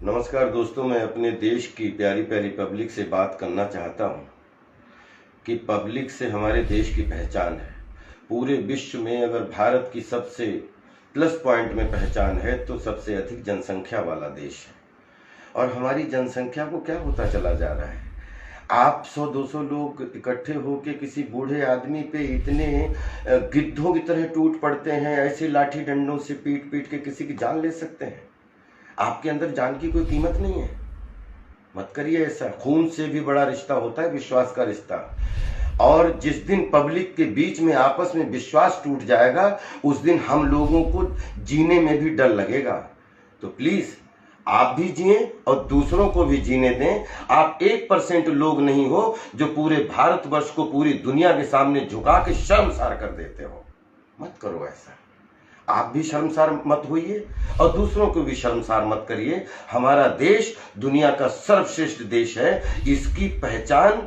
नमस्कार दोस्तों, मैं अपने देश की प्यारी प्यारी पब्लिक से बात करना चाहता हूँ कि पब्लिक से हमारे देश की पहचान है। पूरे विश्व में अगर भारत की सबसे प्लस पॉइंट में पहचान है तो सबसे अधिक जनसंख्या वाला देश है। और हमारी जनसंख्या को क्या होता चला जा रहा है। आप 100-200 लोग इकट्ठे होकर किसी बूढ़े आदमी पे इतने गिद्धों की तरह टूट पड़ते हैं, ऐसे लाठी डंडों से पीट पीट के किसी की जान ले सकते हैं। आपके अंदर जान की कोई कीमत नहीं है, मत करिए ऐसा। खून से भी बड़ा रिश्ता होता है विश्वास का रिश्ता। और जिस दिन पब्लिक के बीच में आपस में विश्वास टूट जाएगा उस दिन हम लोगों को जीने में भी डर लगेगा। तो प्लीज आप भी जिए और दूसरों को भी जीने दें। आप 1% लोग नहीं हो जो पूरे भारतवर्ष को पूरी दुनिया के सामने झुका के शर्मसार कर देते हो। मत करो ऐसा। आप भी शर्मसार मत होइए और दूसरों को भी शर्मसार मत करिए। हमारा देश दुनिया का सर्वश्रेष्ठ देश है। इसकी पहचान